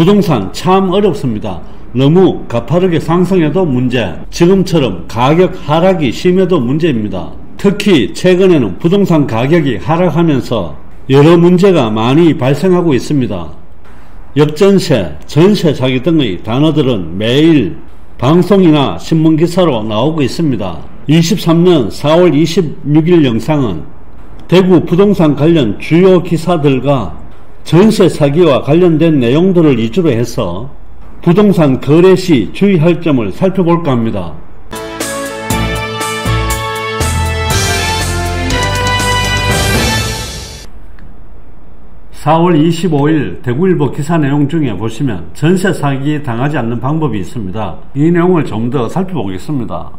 부동산 참 어렵습니다. 너무 가파르게 상승해도 문제, 지금처럼 가격 하락이 심해도 문제입니다. 특히 최근에는 부동산 가격이 하락하면서 여러 문제가 많이 발생하고 있습니다. 역전세, 전세 사기 등의 단어들은 매일 방송이나 신문기사로 나오고 있습니다. 23년 4월 26일 영상은 대구 부동산 관련 주요 기사들과 전세 사기와 관련된 내용들을 위주로 해서 부동산 거래 시 주의할 점을 살펴볼까 합니다. 4월 25일 대구일보 기사 내용 중에 보시면 전세 사기에 당하지 않는 방법이 있습니다. 이 내용을 좀 더 살펴보겠습니다.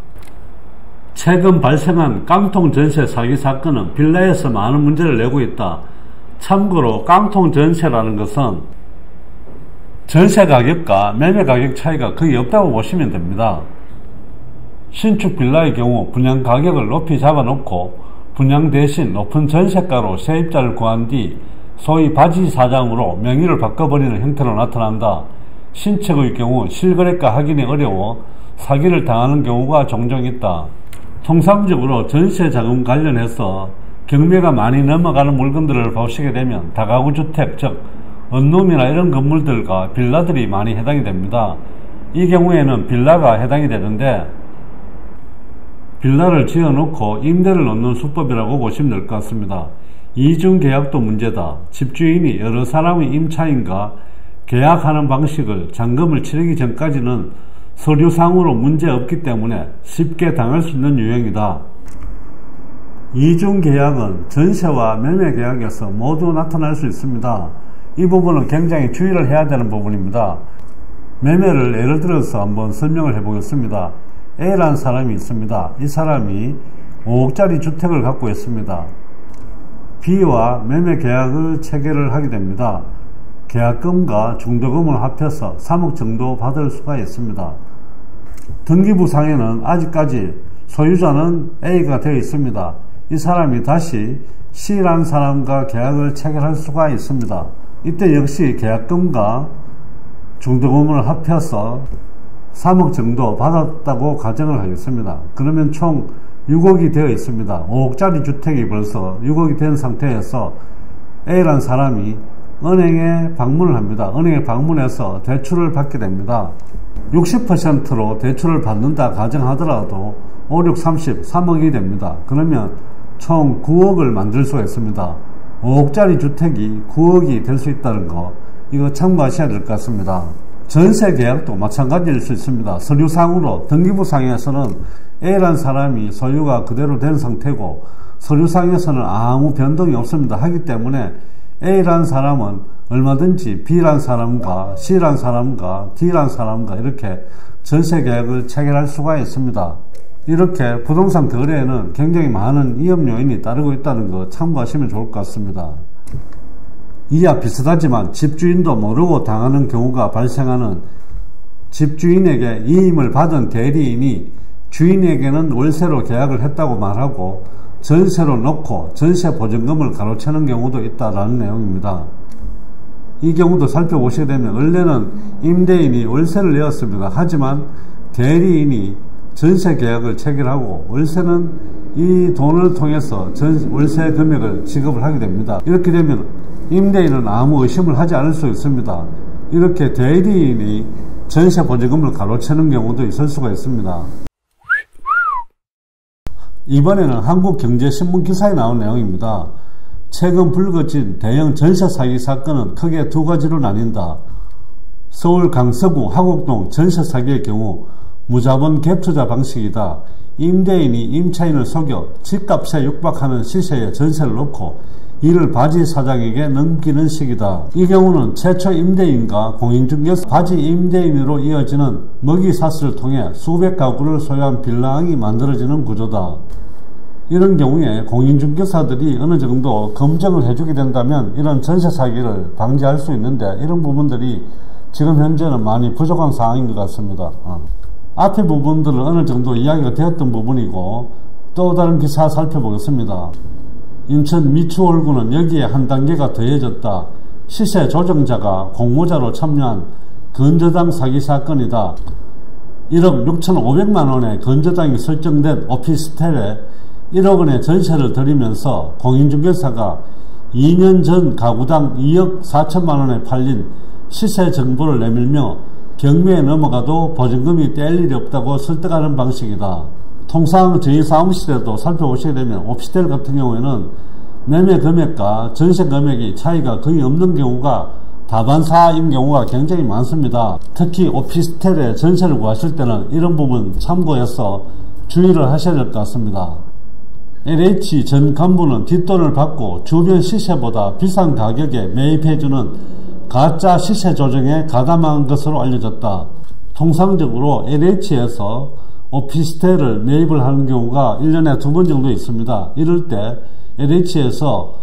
최근 발생한 깡통 전세 사기 사건은 빌라에서 많은 문제를 내고 있다. 참고로 깡통 전세라는 것은 전세 가격과 매매 가격 차이가 거의 없다고 보시면 됩니다. 신축 빌라의 경우 분양 가격을 높이 잡아놓고 분양 대신 높은 전세가로 세입자를 구한 뒤 소위 바지 사장으로 명의를 바꿔버리는 형태로 나타난다. 신축의 경우 실거래가 확인이 어려워 사기를 당하는 경우가 종종 있다. 통상적으로 전세 자금 관련해서 경매가 많이 넘어가는 물건들을 보시게 되면 다가구 주택, 즉 원룸이나 이런 건물들과 빌라들이 많이 해당이 됩니다. 이 경우에는 빌라가 해당이 되는데 빌라를 지어놓고 임대를 넣는 수법이라고 보시면 될 것 같습니다. 이중계약도 문제다. 집주인이 여러 사람의 임차인과 계약하는 방식을 잔금을 치르기 전까지는 서류상으로 문제없기 때문에 쉽게 당할 수 있는 유형이다. 이중계약은 전세와 매매계약에서 모두 나타날 수 있습니다. 이 부분은 굉장히 주의를 해야 되는 부분입니다. 매매를 예를 들어서 한번 설명을 해보겠습니다. A라는 사람이 있습니다. 이 사람이 5억짜리 주택을 갖고 있습니다. B와 매매계약을 체결을 하게 됩니다. 계약금과 중도금을 합해서 3억 정도 받을 수가 있습니다. 등기부상에는 아직까지 소유자는 A가 되어 있습니다. 이 사람이 다시 C라는 사람과 계약을 체결할 수가 있습니다. 이때 역시 계약금과 중도금을 합해서 3억 정도 받았다고 가정을 하겠습니다. 그러면 총 6억이 되어 있습니다. 5억짜리 주택이 벌써 6억이 된 상태에서 A라는 사람이 은행에 방문을 합니다. 은행에 방문해서 대출을 받게 됩니다. 60%로 대출을 받는다 가정하더라도 5, 6, 30, 3억이 됩니다. 그러면 총 9억을 만들 수가 있습니다. 5억짜리 주택이 9억이 될 수 있다는 거, 이거 참고하셔야 될 것 같습니다. 전세 계약도 마찬가지일 수 있습니다. 서류상으로 등기부상에서는 A라는 사람이 소유가 그대로 된 상태고 서류상에서는 아무 변동이 없습니다. 하기 때문에 A라는 사람은 얼마든지 B라는 사람과 C라는 사람과 D라는 사람과 이렇게 전세 계약을 체결할 수가 있습니다. 이렇게 부동산 거래에는 굉장히 많은 위험 요인이 따르고 있다는 거 참고하시면 좋을 것 같습니다. 이와 비슷하지만 집주인도 모르고 당하는 경우가 발생하는 집주인에게 이임을 받은 대리인이 주인에게는 월세로 계약을 했다고 말하고 전세로 놓고 전세 보증금을 가로채는 경우도 있다라는 내용입니다. 이 경우도 살펴보시게 되면 원래는 임대인이 월세를 내었습니다. 하지만 대리인이 전세 계약을 체결하고 월세는 이 돈을 통해서 월세 금액을 지급을 하게 됩니다. 이렇게 되면 임대인은 아무 의심을 하지 않을 수 있습니다. 이렇게 대리인이 전세 보증금을 가로채는 경우도 있을 수가 있습니다. 이번에는 한국경제신문 기사에 나온 내용입니다. 최근 불거진 대형 전세 사기 사건은 크게 두 가지로 나뉜다. 서울 강서구 화곡동 전세 사기의 경우 무자본 갭 투자 방식이다. 임대인이 임차인을 속여 집값에 육박하는 시세에 전세를 놓고 이를 바지 사장에게 넘기는 식이다. 이 경우는 최초 임대인과 공인중개사 바지 임대인으로 이어지는 먹이사슬을 통해 수백 가구를 소유한 빌라왕이 만들어지는 구조다. 이런 경우에 공인중개사들이 어느 정도 검증을 해주게 된다면 이런 전세 사기를 방지할 수 있는데 이런 부분들이 지금 현재는 많이 부족한 상황인 것 같습니다. 앞에 부분들은 어느 정도 이야기가 되었던 부분이고 또 다른 기사 살펴보겠습니다. 인천 미추홀구는 여기에 한 단계가 더해졌다. 시세 조정자가 공모자로 참여한 건저당 사기 사건이다. 1억 6,500만원의 건저당이 설정된 오피스텔에 1억원의 전세를 들이면서 공인중개사가 2년 전 가구당 2억 4천만원에 팔린 시세 정보를 내밀며 경매에 넘어가도 보증금이 뗄 일이 없다고 설득하는 방식이다. 통상 저희 사무실에도 살펴보시게 되면 오피스텔 같은 경우에는 매매 금액과 전세 금액이 차이가 거의 없는 경우가 다반사인 경우가 굉장히 많습니다. 특히 오피스텔에 전세를 구하실 때는 이런 부분 참고해서 주의를 하셔야 될 것 같습니다. LH 전 간부는 뒷돈을 받고 주변 시세보다 비싼 가격에 매입해주는 가짜 시세 조정에 가담한 것으로 알려졌다. 통상적으로 LH에서 오피스텔을 매입을 하는 경우가 1년에 2번 정도 있습니다. 이럴 때 LH에서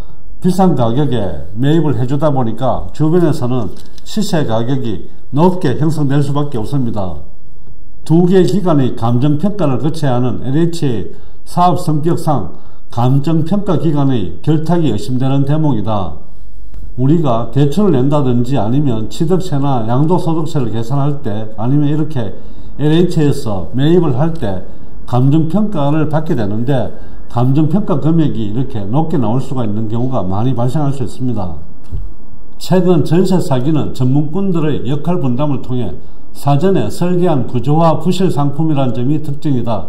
비싼 가격에 매입을 해주다 보니까 주변에서는 시세 가격이 높게 형성될 수밖에 없습니다. 두 개의 기관의 감정평가를 거쳐야 하는 LH의 사업 성격상 감정평가 기관의 결탁이 의심되는 대목이다. 우리가 대출을 낸다든지 아니면 취득세나 양도소득세를 계산할 때 아니면 이렇게 LH에서 매입을 할 때 감정평가를 받게 되는데 감정평가 금액이 이렇게 높게 나올 수가 있는 경우가 많이 발생할 수 있습니다. 최근 전세 사기는 전문꾼들의 역할 분담을 통해 사전에 설계한 구조화 부실 상품이라는 점이 특징이다.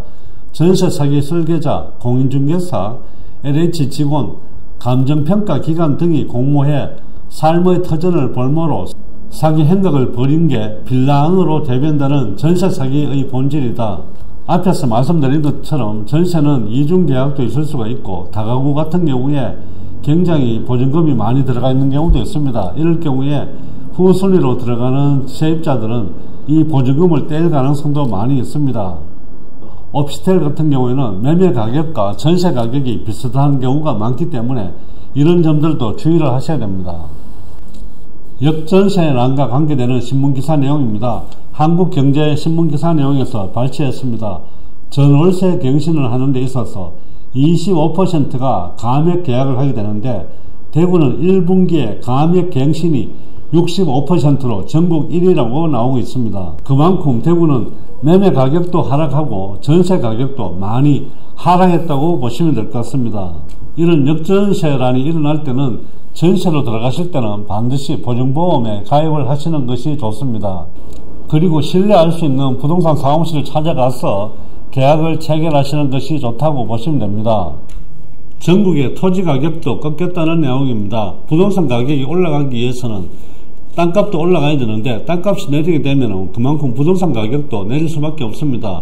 전세 사기 설계자, 공인중개사, LH 직원, 감정평가 기관 등이 공모해 삶의 터전을 볼모로 사기 행각을 벌인 게 빌라안으로 대변되는 전세 사기의 본질이다. 앞에서 말씀드린 것처럼 전세는 이중계약도 있을 수가 있고 다가구 같은 경우에 굉장히 보증금이 많이 들어가 있는 경우도 있습니다. 이럴 경우에 후순위로 들어가는 세입자들은 이 보증금을 뗄 가능성도 많이 있습니다. 오피스텔 같은 경우에는 매매 가격과 전세 가격이 비슷한 경우가 많기 때문에 이런 점들도 주의를 하셔야 됩니다. 역전세난과 관계되는 신문기사 내용입니다. 한국경제 신문기사 내용에서 발췌했습니다. 전월세 갱신을 하는 데 있어서 25%가 감액 계약을 하게 되는데 대구는 1분기에 감액 갱신이 65%로 전국 1위라고 나오고 있습니다. 그만큼 대구는 매매 가격도 하락하고 전세 가격도 많이 하락했다고 보시면 될 것 같습니다. 이런 역전세란이 일어날 때는 전세로 들어가실 때는 반드시 보증보험에 가입을 하시는 것이 좋습니다. 그리고 신뢰할 수 있는 부동산 사무실을 찾아가서 계약을 체결하시는 것이 좋다고 보시면 됩니다. 전국의 토지 가격도 꺾였다는 내용입니다. 부동산 가격이 올라가기 위해서는 땅값도 올라가야 되는데 땅값이 내리게 되면 그만큼 부동산 가격도 내릴 수밖에 없습니다.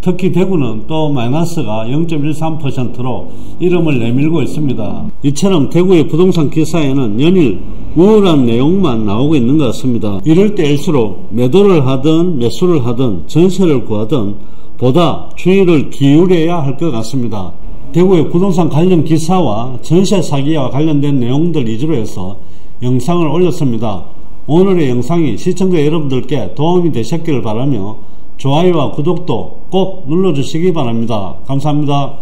특히 대구는 또 마이너스가 0.13%로 이름을 내밀고 있습니다. 이처럼 대구의 부동산 기사에는 연일 우울한 내용만 나오고 있는 것 같습니다. 이럴 때일수록 매도를 하든 매수를 하든 전세를 구하든 보다 주의를 기울여야 할 것 같습니다. 대구의 부동산 관련 기사와 전세 사기와 관련된 내용들 위주로 해서 영상을 올렸습니다. 오늘의 영상이 시청자 여러분들께 도움이 되셨기를 바라며 좋아요와 구독도 꼭 눌러주시기 바랍니다. 감사합니다.